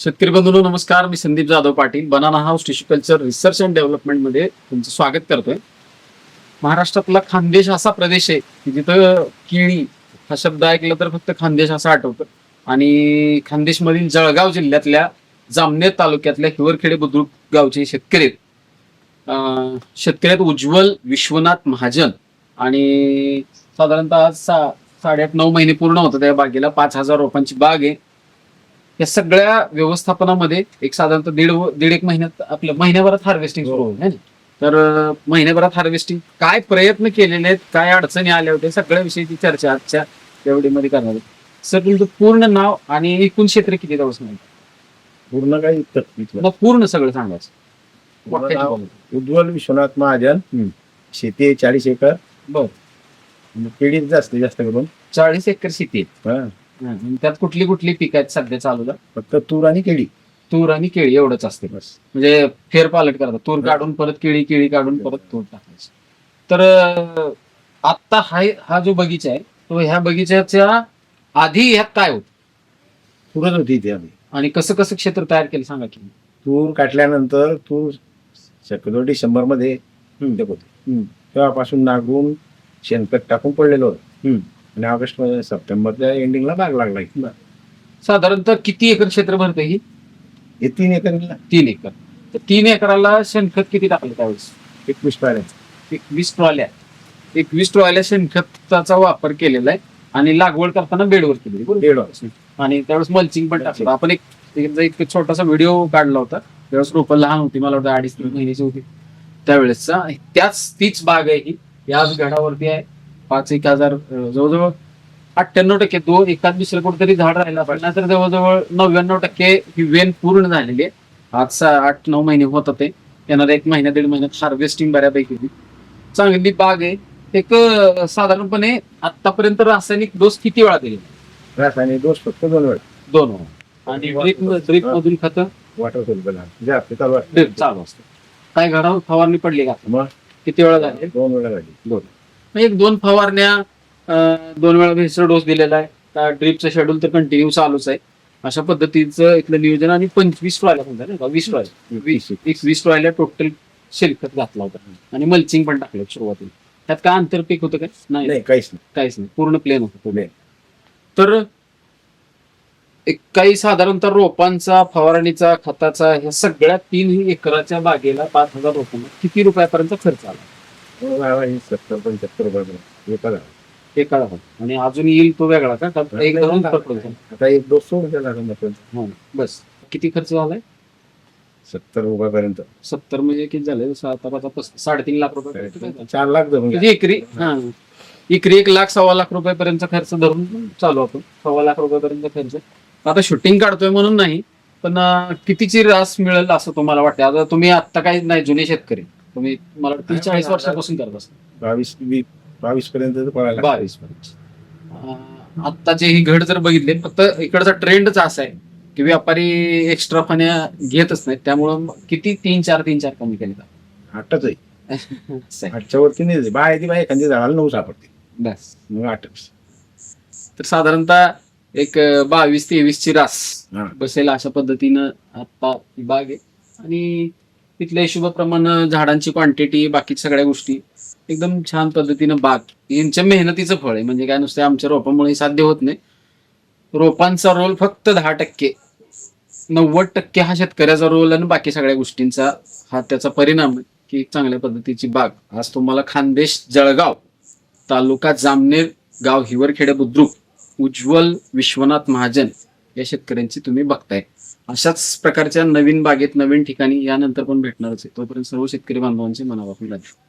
शेतकरी बंधूंनो नमस्कार. मी Sandeep Jadhav Patil, banana house tissue culture research and development मध्ये तुमचं स्वागत करतोय. महाराष्ट्रातला खानदेश असा प्रदेश आहे की जिथं केळी हा शब्द ऐकला तर फक्त खानदेश असं आठवतं. आणि खानदेशमधील जळगाव जिल्ह्यातल्या जामनेर तालुक्यातल्या हिवरखेडे बुद्रुक गावचे शेतकरी आहेत. शेतकरी आहेत उज्ज्वल विश्वनाथ महाजन. आणि साधारणतः आज 8.5-9 महिने पूर्ण होतं त्या बागेला. 5,000 रोपांची बाग आहे. या सगळ्या व्यवस्थापनामध्ये एक साधारणतः दीड एक महिन्यात आपल्या महिन्याभरात हार्वेस्टिंग सुरू होईल. तर महिन्याभरात हार्वेस्टिंग काय प्रयत्न केलेले आहेत, काय अडचणी आल्या होत्या, सगळ्या विषयीची चर्चा आजच्या मध्ये करणार आहे. सर, तुमचं पूर्ण नाव आणि एकूण क्षेत्र किती दिवस नाही पूर्ण काही मग पूर्ण सगळं सांगायचं. उज्ज्वल विश्वनाथ महाजन. शेती 40 एकर. बर. केळी जास्त करून 40 एकर शेती आहे. हा. त्यात कुठली कुठली पिकं आहेत सध्या चालूला? फक्त तूर आणि केळी. तूर आणि केळी एवढंच असते बस. म्हणजे फेरपालट करतात, तूर काढून परत केळी, केळी काढून परत तूर टाकायचं. तर आता हा जो बगीचा आहे तो ह्या बगीच्याच्या आधी ह्यात काय होत? तूरच होती इथे आम्ही. आणि कसं कसं क्षेत्र तयार केलं सांगा की. तूर काढल्यानंतर तूर शक्यतो डिसेंबर मध्ये होते. तेव्हापासून नागरून शेणखत टाकून पडलेलो होतं. आणि ऑगस्ट मध्ये सप्टेंबरच्या एंडिंगला बाग लागला. साधारणतः किती एकर क्षेत्र भरते ही? हे 3 एकर. 3 एकर. तर 3 एकराला शेणखत किती टाकलं त्यावेळेस? 21 ट्रॉल्या. 21 ट्रॉल्या शेणखताचा वापर केलेला आहे. आणि लागवड करताना बेडवर केली. 1.5 आणि त्यावेळेस मल्चिंग पण टाकलं. आपण एक छोटासा व्हिडिओ काढला होता. त्यावेळेस रोपं लहान होती, मला वाटतं 2.5-3 महिन्याची होती त्यावेळेसचा. तीच बाग आहे ही. याच गडावरती आहे. 5,000 जवळजवळ 98% एकाच दुसरं कुठेतरी झाड राहिलं असेल ना, तर जवळजवळ 99% ही वेन पूर्ण झालेली आहे. आज 8-9 महिने होत होते. येणाऱ्या 1 महिना 1.5 महिन्यात हार्वेस्टिंग बऱ्यापैकी होती. चांगली बाग आहे. एक साधारणपणे आतापर्यंत रासायनिक डोस किती वेळा दिले? रासायनिक डोस फक्त 2 वेळा. 2 वेळा. आणि ड्रीप मधून खत वॉटर जास्त चालू असतं. काय घरावर फवारणी पडली का? मग किती वेळा झाली? 2 वेळा झाली. 2. 2 फवारण्या, 2 वेळा भेसळ डोस दिलेला आहे. त्या ड्रीपचं शेड्यूल तर कंटिन्यू चालूच आहे. अशा पद्धतीचं इथलं नियोजन. आणि 25 ट्रॉल्या म्हणतात ना, 20 ट्रॉल्या टोटल शेणखत घातला होता. आणि मल्चिंग पण टाकलं सुरुवातीला. त्यात काय आंतरपीक होतं काय? नाही, काहीच नाही. पूर्ण प्लेन होतं. तर काही साधारणतः रोपांचा, फवारणीचा, खताचा, ह्या सगळ्या 3 एकराच्या बागेला 5,000 रोपांना किती रुपयापर्यंत खर्च आला? 70-75 रुपये एका. आणि अजून येईल तो वेगळा का? आता एक डोस सोडून त्याला बस. किती खर्च झालाय? 70 रुपयापर्यंत. 70 म्हणजे किती झाले? 3.5 लाख रुपये. 4 लाख म्हणजे एकरी 1 लाख 1.25 लाख रुपयापर्यंत खर्च धरून चालू आपण. 1.25 लाख रुपयापर्यंत खर्च. आता शूटिंग काढतोय म्हणून नाही, पण कितीची रास मिळेल असं तुम्हाला वाटतं? आता तुम्ही आता काही नाही, जुने शेतकरी तुम्ही, मला 30-40 वर्षापासून करत असता. 22 पर्यंत. 22 पर्यंत. आत्ताचे ही घड जर बघितले, फक्त इकडचा ट्रेंडच असा आहे की व्यापारी एक्स्ट्रा फण्या घेतच नाहीत. त्यामुळं किती 3-4 कमी केले. 8च आहे. 8च्या वरती नाही. बाय एखादी झाडाला 9 सापडते. बस. मग 8च. तर साधारणतः एक 22-23 ची रास बसेल अशा पद्धतीनं आता ही बाग आहे. आणि तिथल्या हिशोबाप्रमाणे झाडांची क्वांटिटी, बाकी सगळ्या गोष्टी एकदम छान पद्धतीनं बाग. यांच्या मेहनतीचं फळ आहे. म्हणजे काय नुसतं आमच्या रोपांमुळे साध्य होत नाही. रोपांचा रोल फक्त 10%. 90% हा शेतकऱ्याचा रोल आणि बाकी सगळ्या गोष्टींचा हा त्याचा परिणाम आहे की चांगल्या पद्धतीची बाग आज तुम्हाला खानदेश, जळगाव तालुका जामनेर, गाव हिवरखेडे बुद्रुक, उज्ज्वल विश्वनाथ महाजन या शेतकऱ्यांची तुम्ही बघताय. अशाच प्रकारच्या नवीन बागेत, नवीन ठिकाणी यानंतर पण भेटणारच आहे. तोपर्यंत सर्व शेतकरी बांधवांचे मनापासून धन्यवाद.